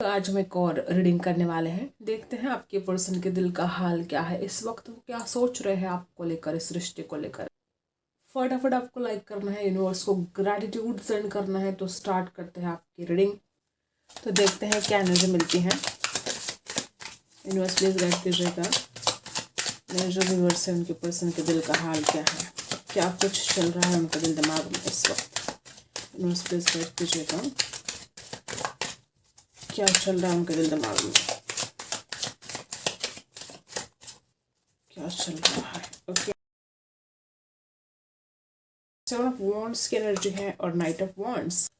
तो आज हम एक और रीडिंग करने वाले हैं। देखते हैं आपके पर्सन के दिल का हाल क्या है, इस वक्त वो क्या सोच रहे हैं आपको लेकर, इस रिश्ते को लेकर। फटाफट आपको लाइक करना है, यूनिवर्स को ग्रैटिट्यूड सेंड करना है। तो स्टार्ट करते हैं आपकी रीडिंग। तो देखते हैं क्या एनर्जी मिलती है। यूनिवर्स प्लीज गाइड कीजिएगा, मेरे जो व्यूअर्स हैं उनके पर्सन के दिल का हाल क्या है, क्या कुछ चल रहा है उनका दिल दिमाग में इस वक्त। यूनिवर्स प्लीज गाइड कीजिएगा, क्या चल रहा है उनके दिल दिमाग में, क्या चल रहा है। ओके, सेवन ऑफ वॉन्ड्स की एनर्जी है और नाइट ऑफ वॉन्ड्स।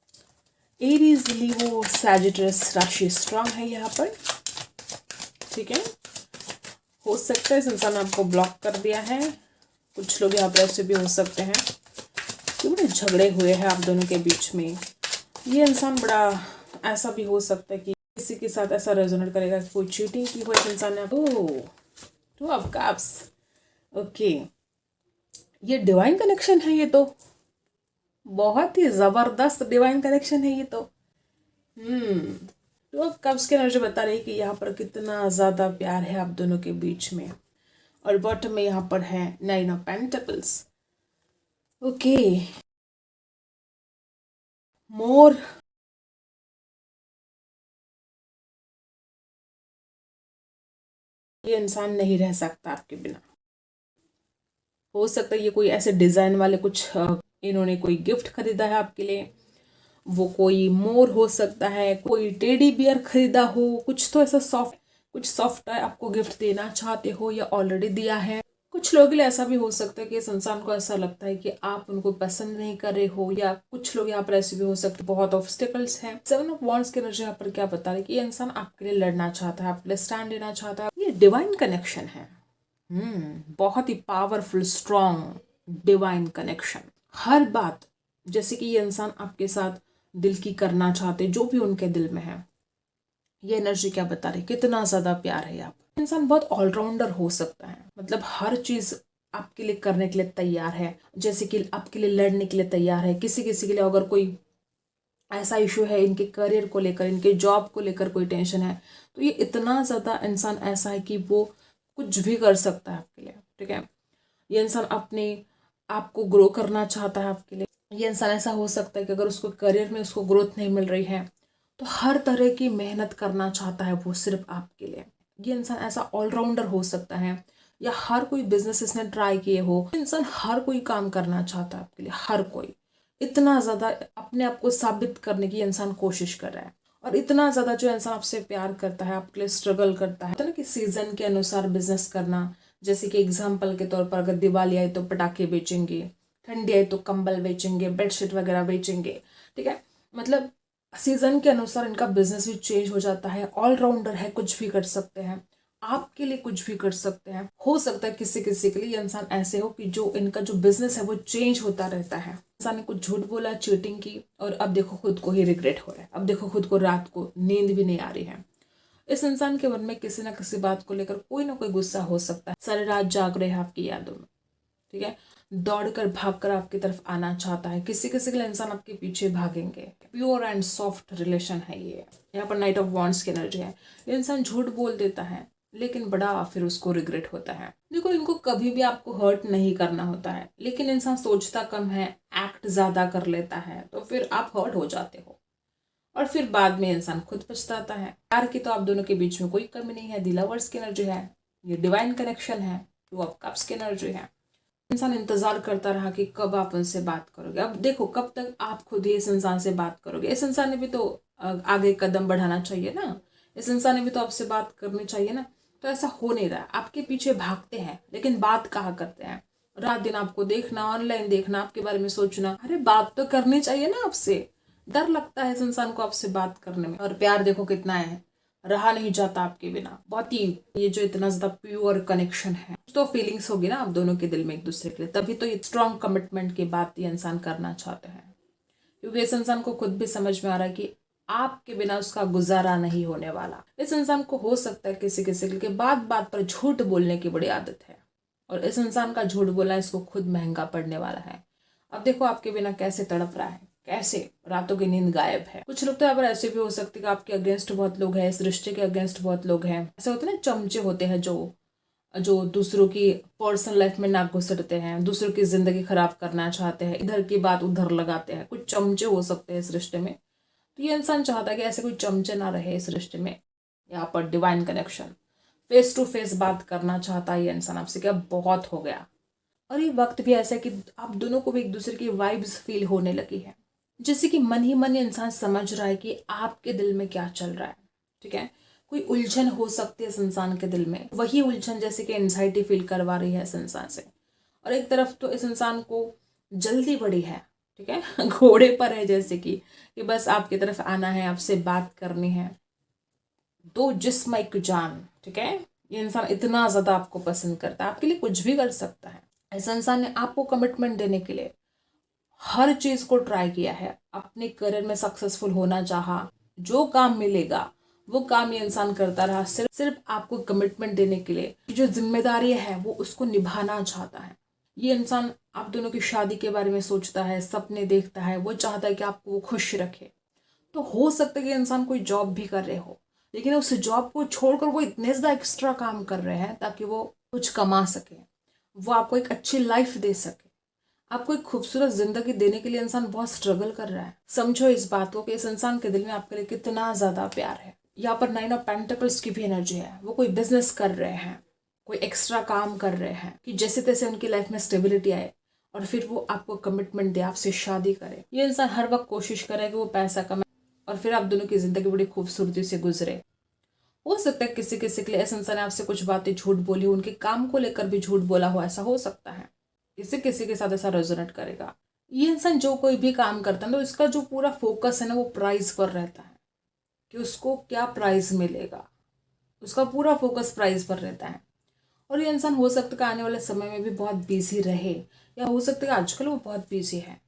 एरीज, लीवो, सैजिटस राशि स्ट्रांग है यहाँ पर। ठीक है, हो सकता है इस इंसान ने आपको ब्लॉक कर दिया है। कुछ लोग यहाँ पर ऐसे भी हो सकते हैं कि बड़े झगड़े हुए हैं आप दोनों के बीच में। ये इंसान बड़ा ऐसा भी हो सकता है कि किसी के साथ ऐसा रेजोनेट करेगा कि कोई चीटिंग की हो इस इंसान ने। Two of cups. ओके, ये डिवाइन कनेक्शन है, ये तो बहुत ही जबरदस्त डिवाइन कनेक्शन है ये तो। टू ऑफ कप्स की एनर्जी बता रही है कि यहाँ पर कितना ज्यादा प्यार है आप दोनों के बीच में। और बॉटम में यहाँ पर है नाइन ऑफ पेंटिकल्स। ओके, मोर ये इंसान नहीं रह सकता आपके बिना। हो सकता है ये कोई ऐसे डिजाइन वाले कुछ इन्होंने कोई गिफ्ट खरीदा है आपके लिए। वो कोई मोर हो सकता है, कोई टेडी बियर खरीदा हो, कुछ तो ऐसा सॉफ्ट टॉय आपको गिफ्ट देना चाहते हो या ऑलरेडी दिया है। कुछ लोगों के लिए ऐसा भी हो सकता है कि इस इंसान को ऐसा लगता है कि आप उनको पसंद नहीं कर रहे हो, या कुछ लोग यहाँ पर ऐसे भी हो सकते हैं बहुत ऑब्स्टिकल्स हैं। सेवन ऑफ वॉन्ड्स की एनर्जी यहाँ पर क्या बता रही है कि ये इंसान आपके लिए लड़ना चाहता है, आपके लिए स्टैंड लेना चाहता है। ये डिवाइन कनेक्शन है। बहुत ही पावरफुल स्ट्रॉन्ग डिवाइन कनेक्शन। हर बात जैसे कि ये इंसान आपके साथ दिल की करना चाहते, जो भी उनके दिल में है। ये एनर्जी क्या बता रही, कितना ज्यादा प्यार है यहाँ पर। इंसान बहुत ऑलराउंडर हो सकता है, मतलब हर चीज आपके लिए करने के लिए तैयार है, जैसे कि आपके लिए लड़ने के लिए तैयार है। किसी किसी के लिए अगर कोई ऐसा इशू है, इनके करियर को लेकर, इनके जॉब को लेकर कोई टेंशन है, तो ये इतना ज्यादा इंसान ऐसा है कि वो कुछ भी कर सकता है आपके लिए। ठीक है, ये इंसान अपने आप को ग्रो करना चाहता है आपके लिए। ये इंसान ऐसा हो सकता है कि अगर उसको करियर में उसको ग्रोथ नहीं मिल रही है तो हर तरह की मेहनत करना चाहता है वो सिर्फ आपके लिए। ये इंसान ऐसा ऑलराउंडर हो सकता है, या हर कोई बिजनेस इसने ट्राई किए हो। इंसान हर कोई काम करना चाहता है आपके लिए, हर कोई। इतना ज्यादा अपने आप को साबित करने की इंसान कोशिश कर रहा है, और इतना ज्यादा जो इंसान आपसे प्यार करता है, आपके लिए स्ट्रगल करता है। तो ना कि सीजन के अनुसार बिजनेस करना, जैसे कि एग्जाम्पल के तौर पर अगर दिवाली आई तो पटाखे बेचेंगे, ठंडी आई तो कंबल बेचेंगे, बेडशीट वगैरह बेचेंगे। ठीक है, मतलब सीजन के अनुसार इनका बिजनेस भी चेंज हो जाता है। ऑलराउंडर है, कुछ भी कर सकते हैं, आपके लिए कुछ भी कर सकते हैं। हो सकता है किसी किसी के लिए ये इंसान ऐसे हो कि जो इनका जो बिजनेस है वो चेंज होता रहता है। इंसान ने कुछ झूठ बोला, चीटिंग की, और अब देखो खुद को ही रिग्रेट हो रहा है। अब देखो खुद को रात को नींद भी नहीं आ रही है। इस इंसान के मन में किसी ना किसी बात को लेकर कोई ना कोई गुस्सा हो सकता है। सारी रात जाग रहे हैं आपकी यादों में। ठीक है, दौड़कर भागकर आपकी तरफ आना चाहता है। किसी किसी के लिए इंसान आपके पीछे भागेंगे। प्योर एंड सॉफ्ट रिलेशन है ये। यहाँ पर नाइट ऑफ वॉन्ड्स की एनर्जी है। ये इंसान झूठ बोल देता है, लेकिन बड़ा फिर उसको रिग्रेट होता है। देखो, इनको कभी भी आपको हर्ट नहीं करना होता है, लेकिन इंसान सोचता कम है, एक्ट ज्यादा कर लेता है, तो फिर आप हर्ट हो जाते हो, और फिर बाद में इंसान खुद पछताता है। प्यार की तो आप दोनों के बीच में कोई कमी नहीं है। द लवर्स की एनर्जी है, ये डिवाइन कनेक्शन है। टू ऑफ कप्स की एनर्जी है। इंसान इंतजार करता रहा कि कब आप उनसे बात करोगे। अब देखो, कब तक आप खुद ही इस इंसान से बात करोगे। इस इंसान ने भी तो आगे कदम बढ़ाना चाहिए ना, इस इंसान ने भी तो आपसे बात करनी चाहिए ना। तो ऐसा हो नहीं रहा, आपके पीछे भागते हैं लेकिन बात कहाँ करते हैं। रात दिन आपको देखना, ऑनलाइन देखना, आपके बारे में सोचना। अरे बात तो करनी चाहिए ना आपसे। डर लगता है इस इंसान को आपसे बात करने में। और प्यार देखो कितना है, रहा नहीं जाता आपके बिना। बहुत ही ये जो इतना ज्यादा प्योर कनेक्शन है, तो फीलिंग्स होगी ना आप दोनों के दिल में एक दूसरे के लिए, तभी तो ये स्ट्रॉन्ग कमिटमेंट की बात ये इंसान करना चाहते हैं। क्योंकि इस इंसान को खुद भी समझ में आ रहा है कि आपके बिना उसका गुजारा नहीं होने वाला। इस इंसान को हो सकता है किसी किसी के बात बात पर झूठ बोलने की बड़ी आदत है, और इस इंसान का झूठ बोलना इसको खुद महंगा पड़ने वाला है। अब देखो आपके बिना कैसे तड़प रहा है। कैसे? रातों की नींद गायब है। कुछ लोग तो यहाँ पर ऐसे भी हो सकते हैं कि आपके अगेंस्ट बहुत लोग हैं, इस रिश्ते के अगेंस्ट बहुत लोग हैं। ऐसे होते हैं ना, चमचे होते हैं जो जो दूसरों की पर्सनल लाइफ में नाक घुसड़ते हैं, दूसरों की जिंदगी खराब करना चाहते हैं, इधर की बात उधर लगाते हैं। कुछ चमचे हो सकते हैं इस रिश्ते में। तो ये इंसान चाहता है कि ऐसे कोई चमचे ना रहे इस रिश्ते में। यहाँ पर divine connection, face to face बात करना चाहता है ये इंसान आपसे। क्या बहुत हो गया। और ये वक्त भी ऐसा है कि आप दोनों को भी एक दूसरे की वाइब्स फील होने लगी है, जैसे कि मन ही मन इंसान समझ रहा है कि आपके दिल में क्या चल रहा है। ठीक है, कोई उलझन हो सकती है इस इंसान के दिल में, वही उलझन जैसे कि एंजाइटी फील करवा रही है इस इंसान से। और एक तरफ तो इस इंसान को जल्दी बड़ी है, ठीक है, घोड़े पर है जैसे कि बस आपकी तरफ आना है, आपसे बात करनी है। दो जिस्म एक जान, ठीक है। ये इंसान इतना ज्यादा आपको पसंद करता है, आपके लिए कुछ भी कर सकता है। इस इंसान ने आपको कमिटमेंट देने के लिए हर चीज को ट्राई किया है, अपने करियर में सक्सेसफुल होना चाहा, जो काम मिलेगा वो काम ये इंसान करता रहा, सिर्फ सिर्फ आपको कमिटमेंट देने के लिए। जो जिम्मेदारी है वो उसको निभाना चाहता है। ये इंसान आप दोनों की शादी के बारे में सोचता है, सपने देखता है, वो चाहता है कि आपको वो खुश रखे। तो हो सकता है कि इंसान कोई जॉब भी कर रहे हो, लेकिन उस जॉब को छोड़कर वो इतने ज्यादा एक्स्ट्रा काम कर रहे हैं ताकि वो कुछ कमा सके, वो आपको एक अच्छी लाइफ दे सके, आपको एक खूबसूरत जिंदगी देने के लिए इंसान बहुत स्ट्रगल कर रहा है। समझो इस बात को कि इस इंसान के दिल में आपके लिए कितना ज्यादा प्यार है। यहाँ पर 9 ऑफ पेंटिकल्स की भी एनर्जी है। वो कोई बिजनेस कर रहे हैं, कोई एक्स्ट्रा काम कर रहे हैं कि जैसे तैसे उनकी लाइफ में स्टेबिलिटी आए और फिर वो आपको कमिटमेंट दे, आपसे शादी करे। ये इंसान हर वक्त कोशिश करे कि वो पैसा कमाए और फिर आप दोनों की जिंदगी बड़ी खूबसूरती से गुजरे। हो सकता है किसी किसी के लिए इस इंसान ने आपसे कुछ बातें झूठ बोली हो, उनके काम को लेकर भी झूठ बोला हो, ऐसा हो सकता है। किसी किसी के साथ ऐसा रेजोनेट करेगा। ये इंसान जो कोई भी काम करता है तो इसका जो पूरा फोकस है ना वो प्राइस पर रहता है कि उसको क्या प्राइस मिलेगा। उसका पूरा फोकस प्राइस पर रहता है। और ये इंसान हो सकता है आने वाले समय में भी बहुत बिजी रहे, या हो सकता है आजकल वो बहुत बिजी है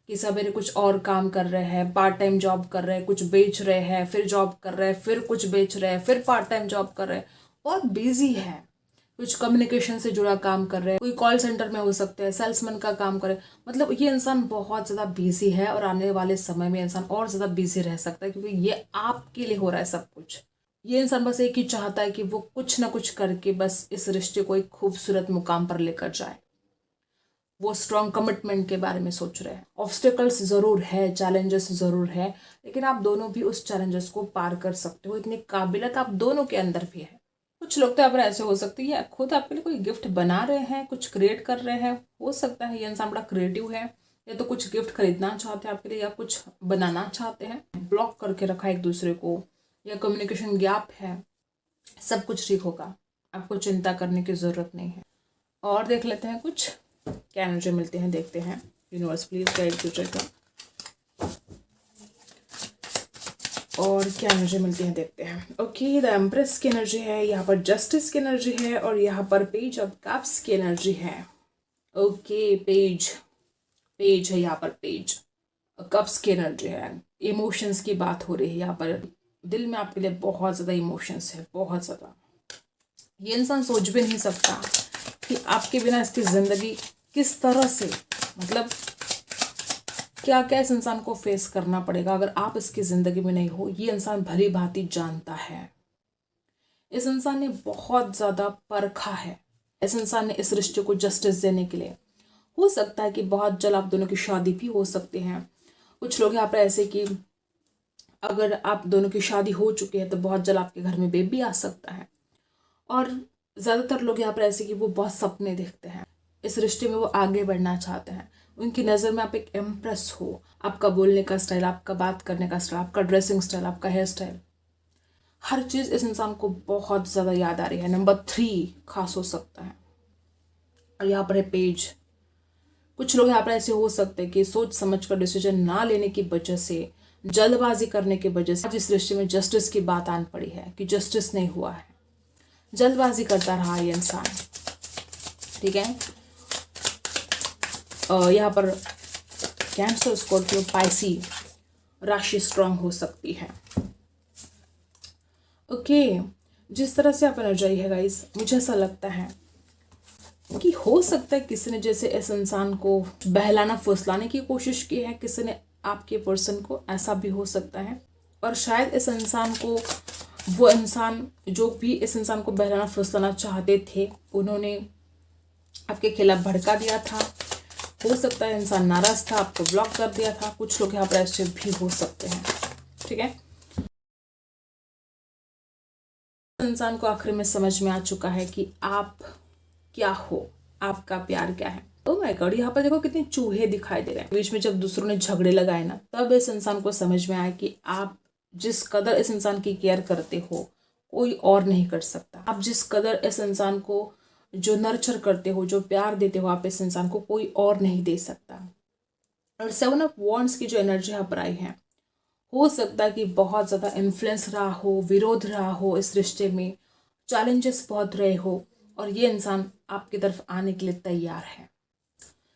कि सवेरे कुछ और काम कर रहे हैं, पार्ट टाइम जॉब कर रहे हैं, कुछ बेच रहे हैं, फिर जॉब कर रहे हैं, फिर कुछ बेच रहे हैं, फिर पार्ट टाइम जॉब कर रहे हैं, बहुत बिजी है। कुछ कम्युनिकेशन से जुड़ा काम कर रहे हैं, कोई कॉल सेंटर में हो सकते हैं, सेल्समैन का काम करे। मतलब ये इंसान बहुत ज़्यादा बिजी है और आने वाले समय में इंसान और ज़्यादा बिजी रह सकता है, क्योंकि ये आपके लिए हो रहा है सब कुछ। ये इंसान बस एक ही चाहता है कि वो कुछ ना कुछ करके बस इस रिश्ते को एक खूबसूरत मुकाम पर लेकर जाए। वो स्ट्रॉन्ग कमिटमेंट के बारे में सोच रहे हैं। ऑब्स्टिकल्स जरूर है, चैलेंजेस जरूर है, लेकिन आप दोनों भी उस चैलेंजेस को पार कर सकते हो। इतनी काबिलियत आप दोनों के अंदर भी है। कुछ लोग तो यहाँ पर ऐसे हो सकते हैं खुद आपके लिए कोई गिफ्ट बना रहे हैं, कुछ क्रिएट कर रहे हैं। हो सकता है ये इंसान बड़ा क्रिएटिव है, या तो कुछ गिफ्ट खरीदना चाहते हैं आपके लिए, या कुछ बनाना चाहते हैं। ब्लॉक करके रखा है एक दूसरे को, या कम्युनिकेशन गैप है। सब कुछ ठीक होगा, आपको चिंता करने की जरूरत नहीं है। और देख लेते हैं कुछ क्या एनर्जी मिलते हैं, देखते हैं। यूनिवर्स प्लीज गाइड फ्यूचर का, और क्या एनर्जी मिलती है देखते हैं। ओके, द एम्प्रेस की एनर्जी है, यहाँ पर जस्टिस की एनर्जी है, और यहाँ पर पेज ऑफ कप्स की एनर्जी है। ओके, पेज है यहाँ पर, पेज कप्स की एनर्जी है। इमोशंस की बात हो रही है यहाँ पर। दिल में आपके लिए बहुत ज़्यादा इमोशंस है, बहुत ज़्यादा। ये इंसान सोच भी नहीं सकता कि आपके बिना इसकी ज़िंदगी किस तरह से, मतलब क्या क्या इस इंसान को फेस करना पड़ेगा अगर आप इसकी ज़िंदगी में नहीं हो। ये इंसान भली भांति जानता है। इस इंसान ने बहुत ज़्यादा परखा है। इस इंसान ने इस रिश्ते को जस्टिस देने के लिए, हो सकता है कि बहुत जल्द आप दोनों की शादी भी हो सकती है। कुछ लोग यहाँ पर ऐसे कि अगर आप दोनों की शादी हो चुकी है तो बहुत जल्द आपके घर में बेबी आ सकता है। और ज़्यादातर लोग यहाँ पर ऐसे कि वो बहुत सपने देखते हैं, इस रिश्ते में वो आगे बढ़ना चाहते हैं। उनकी नज़र में आप एक एम्प्रेस हो। आपका बोलने का स्टाइल, आपका बात करने का स्टाइल, आपका ड्रेसिंग स्टाइल, आपका हेयर स्टाइल, हर चीज़ इस इंसान को बहुत ज़्यादा याद आ रही है। नंबर 3 खास हो सकता है। और यहाँ पर है पेज। कुछ लोग यहाँ पर ऐसे हो सकते हैं कि सोच समझ कर डिसीजन ना लेने की वजह से, जल्दबाजी करने की वजह से आज इस रिश्ते में जस्टिस की बात आन पड़ी है कि जस्टिस नहीं हुआ है। जल्दबाजी करता रहा ये इंसान, ठीक है। यहाँ पर कैंसर, स्कॉर्पियो, पाइसी राशि स्ट्रांग हो सकती है। ओके, जिस तरह से आप एनर्जाई है गाइस, मुझे ऐसा लगता है कि हो सकता है किसी ने जैसे इस इंसान को बहलाना फुसलाने की कोशिश की है, किसी ने आपके पर्सन को ऐसा भी हो सकता है। और शायद इस इंसान को, वो इंसान जो भी इस इंसान को बहलाना फुसलाना चाहते थे, उन्होंने आपके खिलाफ भड़का दिया था। हो सकता है इंसान नाराज था, आपको ब्लॉक कर दिया था। कुछ लोग यहाँ पर ऐसे भी हो सकते हैं। ठीक है, इंसान को आखिर में समझ में आ चुका है कि आप क्या हो, आपका प्यार क्या है। ओ माय गॉड, यहाँ पर देखो कितने चूहे दिखाई दे रहे हैं। बीच में जब दूसरों ने झगड़े लगाए ना, तब इस इंसान को समझ में आया कि आप जिस कदर इस इंसान की केयर करते हो, कोई और नहीं कर सकता। आप जिस कदर इस इंसान को जो नर्चर करते हो, जो प्यार देते हो आप इस इंसान को, कोई और नहीं दे सकता। और 7 ऑफ वॉन्ड्स की जो एनर्जी यहाँ पर आई है, हो सकता है कि बहुत ज़्यादा इन्फ्लुएंस रहा हो, विरोध रहा हो इस रिश्ते में, चैलेंजेस बहुत रहे हो, और ये इंसान आपकी तरफ आने के लिए तैयार है।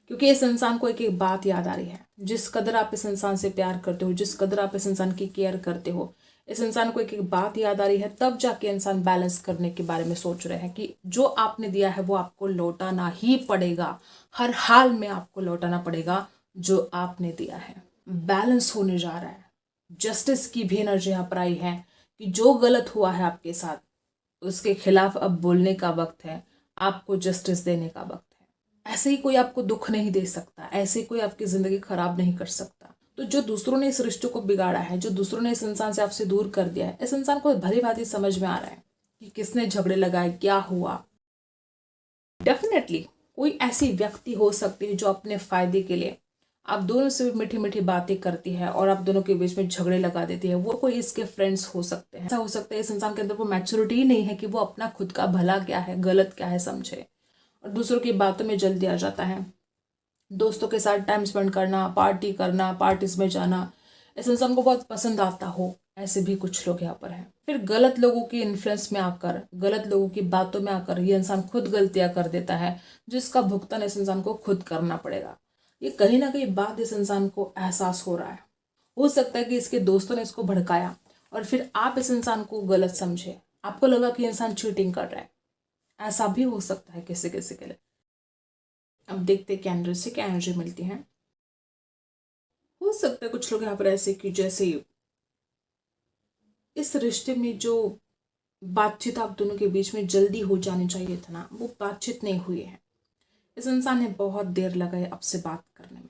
क्योंकि इस इंसान को एक एक बात याद आ रही है। जिस कदर आप इस इंसान से प्यार करते हो, जिस कदर आप इस इंसान की केयर करते हो, इस इंसान को एक एक बात याद आ रही है। तब जाके इंसान बैलेंस करने के बारे में सोच रहे हैं कि जो आपने दिया है वो आपको लौटाना ही पड़ेगा। हर हाल में आपको लौटाना पड़ेगा जो आपने दिया है। बैलेंस होने जा रहा है। जस्टिस की भी एनर्जी यहाँ पर आई है कि जो गलत हुआ है आपके साथ, उसके खिलाफ अब बोलने का वक्त है, आपको जस्टिस देने का वक्त है। ऐसे ही कोई आपको दुख नहीं दे सकता, ऐसे ही कोई आपकी जिंदगी खराब नहीं कर सकता। तो जो दूसरों ने इस रिश्ते को बिगाड़ा है, जो दूसरों ने इस इंसान से आपसे दूर कर दिया है, इस इंसान को भली भांति समझ में आ रहा है कि किसने झगड़े लगाए, क्या हुआ। डेफिनेटली कोई ऐसी व्यक्ति हो सकती है जो अपने फायदे के लिए आप दोनों से मीठी मीठी बातें करती है और आप दोनों के बीच में झगड़े लगा देती है। वो कोई इसके फ्रेंड्स हो सकते हैं। ऐसा हो सकता है इस इंसान के अंदर वो मैच्योरिटी ही नहीं है कि वो अपना खुद का भला क्या है, गलत क्या है समझे, और दूसरों की बातों में जल्दी आ जाता है। दोस्तों के साथ टाइम स्पेंड करना, पार्टी करना, पार्टीज में जाना इस इंसान को बहुत पसंद आता हो, ऐसे भी कुछ लोग यहाँ पर हैं। फिर गलत लोगों की इन्फ्लुएंस में आकर, गलत लोगों की बातों में आकर ये इंसान खुद गलतियां कर देता है, जिसका भुगतान इस इंसान को खुद करना पड़ेगा। ये कहीं ना कहीं बात इस इंसान को एहसास हो रहा है। हो सकता है कि इसके दोस्तों ने इसको भड़काया और फिर आप इस इंसान को गलत समझे, आपको लगा कि इंसान चीटिंग कर रहा है। ऐसा भी हो सकता है किसी किसी के लिए। अब देखते हैं कैंडल से क्या एनर्जी मिलती है। हो सकता है कुछ लोग यहाँ पर ऐसे कि जैसे इस रिश्ते में जो बातचीत आप दोनों के बीच में जल्दी हो जानी चाहिए था ना, वो बातचीत नहीं हुई है। इस इंसान ने बहुत देर लगाई आपसे बात करने में।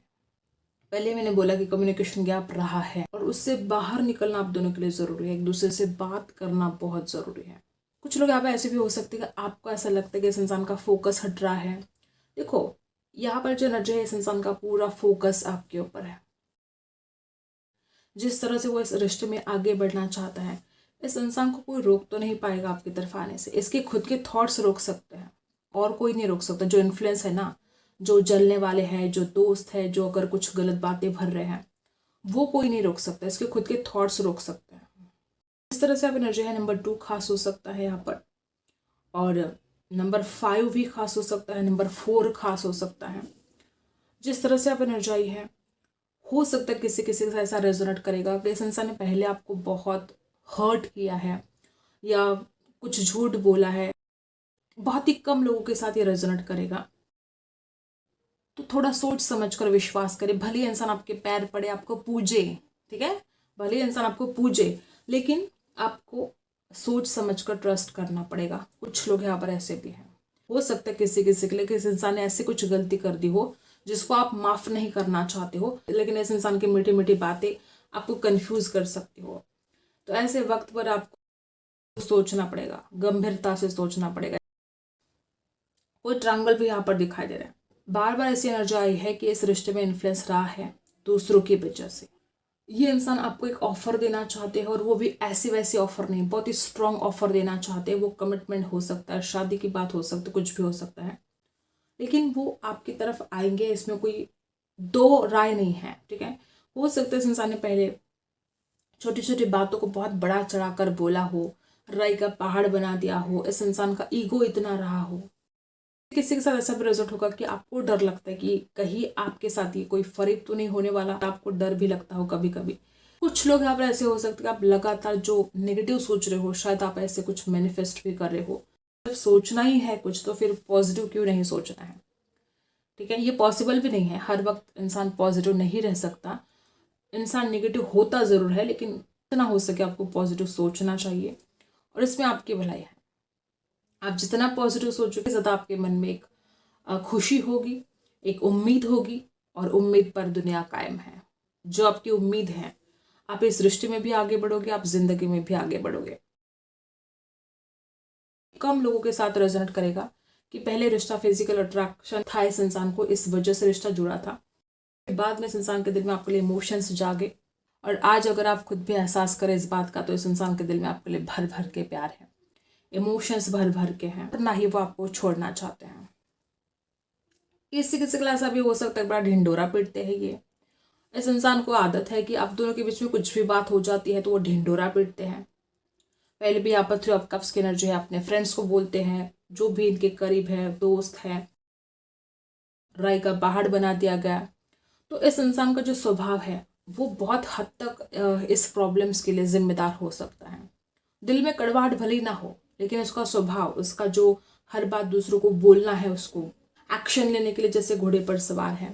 पहले मैंने बोला कि कम्युनिकेशन गैप रहा है और उससे बाहर निकलना आप दोनों के लिए जरूरी है। एक दूसरे से बात करना बहुत जरूरी है। कुछ लोग यहाँ पे ऐसे भी हो सकते हैं कि आपको ऐसा लगता है कि इस इंसान का फोकस हट रहा है। देखो यहाँ पर जो एनर्जी है, इस इंसान का पूरा फोकस आपके ऊपर है। जिस तरह से वो इस रिश्ते में आगे बढ़ना चाहता है, इस इंसान को कोई रोक तो नहीं पाएगा आपकी तरफ आने से। इसके खुद के थॉट्स रोक सकते हैं और कोई नहीं रोक सकता। जो इन्फ्लुएंस है ना, जो जलने वाले हैं, जो दोस्त है, जो अगर कुछ गलत बातें भर रहे हैं, वो कोई नहीं रोक सकता। इसके खुद के थॉट्स रोक सकते हैं। इस तरह से आप एनर्जी है। नंबर 2 खास हो सकता है यहाँ पर, और नंबर 5 भी खास हो सकता है, नंबर 4 खास हो सकता है। जिस तरह से आप एनर्जी आई है, हो सकता है किसी किसी के साथ ऐसा रेजोनेट करेगा कि इस इंसान ने पहले आपको बहुत हर्ट किया है या कुछ झूठ बोला है। बहुत ही कम लोगों के साथ ये रेजोनेट करेगा। तो थोड़ा सोच समझ कर विश्वास करे। भले इंसान आपके पैर पड़े, आपको पूजे, ठीक है, भले इंसान आपको पूजे, लेकिन आपको सोच समझ कर ट्रस्ट करना पड़ेगा। कुछ लोग यहाँ पर ऐसे भी हैं। हो सकता है किसी किसी के लिए किसी इंसान ने ऐसी कुछ गलती कर दी हो जिसको आप माफ नहीं करना चाहते हो, लेकिन इस इंसान की मीठी मीठी बातें आपको कंफ्यूज कर सकती हो। तो ऐसे वक्त पर आपको सोचना पड़ेगा, गंभीरता से सोचना पड़ेगा। कोई ट्रायंगल भी यहाँ पर दिखाई दे रहा है। बार बार ऐसी एनर्जी आई है कि इस रिश्ते में इन्फ्लुएंस रहा है दूसरों की वजह से। ये इंसान आपको एक ऑफर देना चाहते हैं और वो भी ऐसी वैसी ऑफर नहीं, बहुत ही स्ट्रांग ऑफर देना चाहते हैं। वो कमिटमेंट हो सकता है, शादी की बात हो सकती है, कुछ भी हो सकता है, लेकिन वो आपकी तरफ आएंगे, इसमें कोई दो राय नहीं है। ठीक है, हो सकता है इस इंसान ने पहले छोटी छोटी बातों को बहुत बड़ा चढ़ाकर बोला हो, राय का पहाड़ बना दिया हो, इस इंसान का ईगो इतना रहा हो। किसी के साथ ऐसा भी रिजल्ट होगा कि आपको डर लगता है कि कहीं आपके साथ ये कोई फरेब तो नहीं होने वाला। आपको डर भी लगता हो कभी कभी। कुछ लोग यहाँ पर ऐसे हो सकते हैं कि आप लगातार जो नेगेटिव सोच रहे हो, शायद आप ऐसे कुछ मैनिफेस्ट भी कर रहे हो। जब सोचना ही है कुछ, तो फिर पॉजिटिव क्यों नहीं सोचना है। ठीक है, ये पॉसिबल भी नहीं है, हर वक्त इंसान पॉजिटिव नहीं रह सकता। इंसान नेगेटिव होता ज़रूर है, लेकिन जितना हो सके आपको पॉजिटिव सोचना चाहिए और इसमें आपकी भलाई है। आप जितना पॉजिटिव सोचोगे ज़्यादा आपके मन में एक खुशी होगी, एक उम्मीद होगी, और उम्मीद पर दुनिया कायम है। जो आपकी उम्मीद है, आप इस रिश्ते में भी आगे बढ़ोगे, आप जिंदगी में भी आगे बढ़ोगे। कम लोगों के साथ रेजोनेट करेगा कि पहले रिश्ता फिजिकल अट्रैक्शन था इस इंसान को, इस वजह से रिश्ता जुड़ा था, बाद में इस इंसान के दिल में आपके लिए इमोशंस जागे, और आज अगर आप खुद भी एहसास करें इस बात का, तो इस इंसान के दिल में आपके लिए भर भर के प्यार है, इमोशंस भर भर के हैं, और ना ही वो आपको छोड़ना चाहते हैं। किसी किसी का ऐसा भी हो सकता है बड़ा ढिंडोरा पीटते हैं ये। इस इंसान को आदत है कि आप दोनों के बीच में कुछ भी बात हो जाती है तो वो ढिंडोरा पीटते हैं। पहले भी यहाँ पर थ्री ऑफ कप्स की एनर्जी है, अपने फ्रेंड्स को बोलते हैं, जो भी इनके करीब है, दोस्त है, राय का पहाड़ बना दिया गया। तो इस इंसान का जो स्वभाव है वो बहुत हद तक इस प्रॉब्लम्स के लिए जिम्मेदार हो सकता है। दिल में कड़वाहट भले ही ना हो, लेकिन उसका स्वभाव, उसका जो हर बात दूसरों को बोलना है, उसको एक्शन लेने के लिए जैसे घोड़े पर सवार है,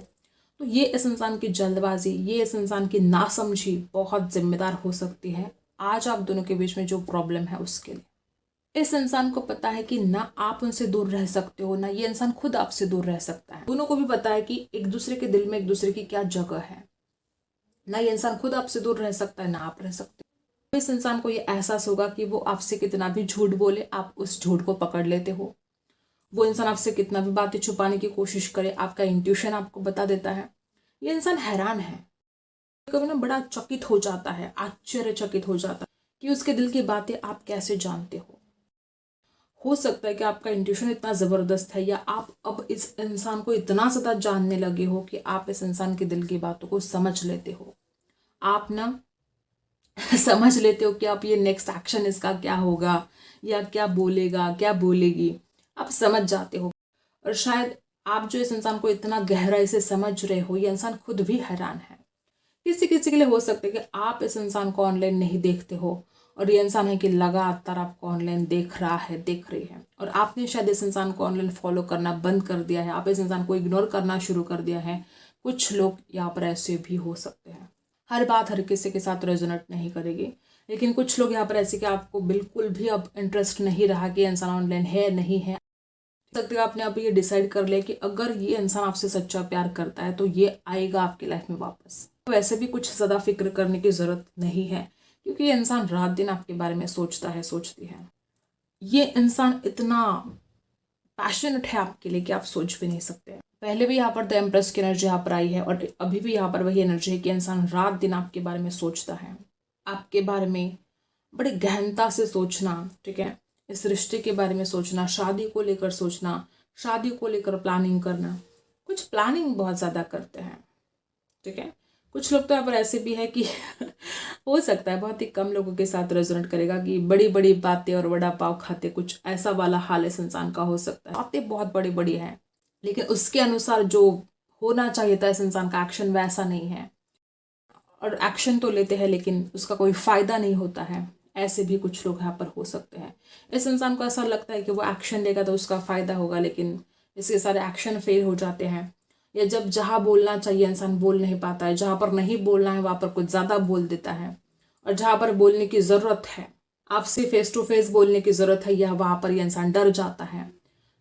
तो ये इस इंसान की जल्दबाजी, ये इस इंसान की नासमझी बहुत जिम्मेदार हो सकती है आज आप दोनों के बीच में जो प्रॉब्लम है उसके लिए। इस इंसान को पता है कि ना आप उनसे दूर रह सकते हो, ना ये इंसान खुद आपसे दूर रह सकता है। दोनों को भी पता है कि एक दूसरे के दिल में एक दूसरे की क्या जगह है। ना ये इंसान खुद आपसे दूर रह सकता है, ना आप रह सकते हो। इस इंसान को ये एहसास होगा कि वो आपसे कितना भी झूठ बोले, आप उस झूठ को पकड़ लेते हो। वो इंसान आपसे कितना भी बातें छुपाने की कोशिश करे, आपका इंट्यूशन आपको बता देता है। ये इंसान हैरान है, कभी ना बड़ा चकित हो जाता है, आश्चर्यचकित हो जाता है कि उसके दिल की बातें आप कैसे जानते हो सकता है कि आपका इंट्यूशन इतना ज़बरदस्त है, या आप अब इस इंसान को इतना ज़्यादा जानने लगे हो कि आप इस इंसान के दिल की बातों को समझ लेते हो। आप ना समझ लेते हो कि आप ये नेक्स्ट एक्शन इसका क्या होगा, या क्या बोलेगा, क्या बोलेगी, आप समझ जाते हो। और शायद आप जो इस इंसान को इतना गहराई से समझ रहे हो, ये इंसान खुद भी हैरान है। किसी किसी के लिए हो सकता है कि आप इस इंसान को ऑनलाइन नहीं देखते हो, और ये इंसान है कि लगातार आपको ऑनलाइन देख रहा है, देख रही है, और आपने शायद इस इंसान को ऑनलाइन फॉलो करना बंद कर दिया है, आप इस इंसान को इग्नोर करना शुरू कर दिया है। कुछ लोग यहाँ पर ऐसे भी हो सकते हैं। हर बात हर किसी के साथ रेजोनेट नहीं करेगी, लेकिन कुछ लोग यहाँ पर ऐसे कि आपको बिल्कुल भी अब इंटरेस्ट नहीं रहा कि इंसान ऑनलाइन है नहीं है। सकते आपने अब ये डिसाइड कर लिया कि अगर ये इंसान आपसे सच्चा प्यार करता है तो ये आएगा आपकी लाइफ में वापस। वैसे भी कुछ ज़्यादा फिक्र करने की ज़रूरत नहीं है, क्योंकि ये इंसान रात दिन आपके बारे में सोचता है, सोचती है। ये इंसान इतना पैशनेट है आपके लिए कि आप सोच भी नहीं सकते। पहले भी यहाँ पर द एम्प्रेस की एनर्जी यहाँ पर आई है, और अभी भी यहाँ पर वही एनर्जी है कि इंसान रात दिन आपके बारे में सोचता है, आपके बारे में बड़ी गहनता से सोचना, ठीक है, इस रिश्ते के बारे में सोचना, शादी को लेकर सोचना, शादी को लेकर प्लानिंग करना। कुछ प्लानिंग बहुत ज़्यादा करते हैं, ठीक है। कुछ लोग तो यहाँ पर ऐसे भी है कि हो सकता है बहुत ही कम लोगों के साथ रेजोनेट करेगा कि बड़ी बड़ी बातें और वड़ा पाव खाते, कुछ ऐसा वाला हाल इस इंसान का हो सकता है। बातें बहुत बड़ी बड़ी हैं, लेकिन उसके अनुसार जो होना चाहिए था इस इंसान का एक्शन वैसा नहीं है, और एक्शन तो लेते हैं लेकिन उसका कोई फायदा नहीं होता है। ऐसे भी कुछ लोग यहाँ पर हो सकते हैं। इस इंसान को ऐसा लगता है कि वो एक्शन लेगा तो उसका फायदा होगा, लेकिन इसके सारे एक्शन फेल हो जाते हैं, या जब जहाँ बोलना चाहिए इंसान बोल नहीं पाता है, जहाँ पर नहीं बोलना है वहाँ पर कुछ ज़्यादा बोल देता है, और जहाँ पर बोलने की ज़रूरत है, आपसे फेस टू फेस बोलने की ज़रूरत है, या वहाँ पर यह इंसान डर जाता है,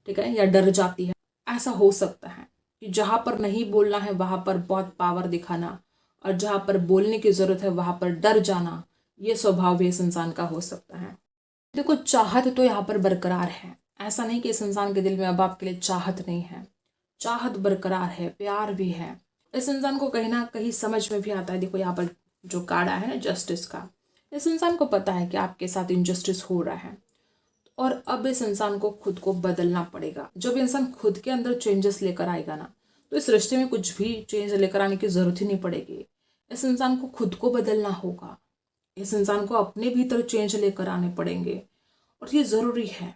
ठीक है, या डर जाती है। ऐसा हो सकता है कि जहाँ पर नहीं बोलना है वहाँ पर बहुत पावर दिखाना, और जहाँ पर बोलने की ज़रूरत है वहाँ पर डर जाना, ये स्वभाव भी इस इंसान का हो सकता है। देखो, चाहत तो यहाँ पर बरकरार है, ऐसा नहीं कि इस इंसान के दिल में अब आपके लिए चाहत नहीं है, चाहत बरकरार है, प्यार भी है। इस इंसान को कहीं ना कहीं समझ में भी आता है। देखो यहाँ पर जो कार्ड आया है ना जस्टिस का, इस इंसान को पता है कि आपके साथ इनजस्टिस हो रहा है, और अब इस इंसान को खुद को बदलना पड़ेगा। जब इंसान खुद के अंदर चेंजेस लेकर आएगा ना, तो इस रिश्ते में कुछ भी चेंज लेकर आने की जरूरत ही नहीं पड़ेगी। इस इंसान को खुद को बदलना होगा, इस इंसान को अपने भीतर चेंज लेकर आने पड़ेंगे, और ये ज़रूरी है।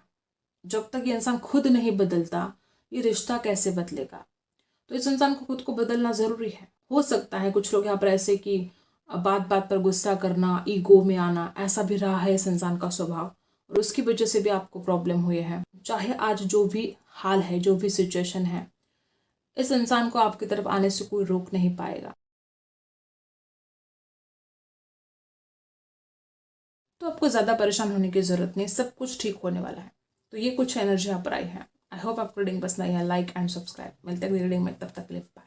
जब तक ये इंसान खुद नहीं बदलता, ये रिश्ता कैसे बदलेगा। तो इस इंसान को खुद को बदलना ज़रूरी है। हो सकता है कुछ लोग यहाँ पर ऐसे कि बात बात पर गुस्सा करना, ईगो में आना, ऐसा भी रहा है इस इंसान का स्वभाव, और उसकी वजह से भी आपको प्रॉब्लम हुई है। चाहे आज जो भी हाल है, जो भी सिचुएशन है, इस इंसान को आपकी तरफ आने से कोई रोक नहीं पाएगा। तो आपको ज़्यादा परेशान होने की ज़रूरत नहीं, सब कुछ ठीक होने वाला है। तो ये कुछ एनर्जी यहाँ पर आई है। आई होप आपको रीडिंग पसंद आई है। Like and subscribe. मिलते हैं अगली रीडिंग में, तब तक के लिए बाय।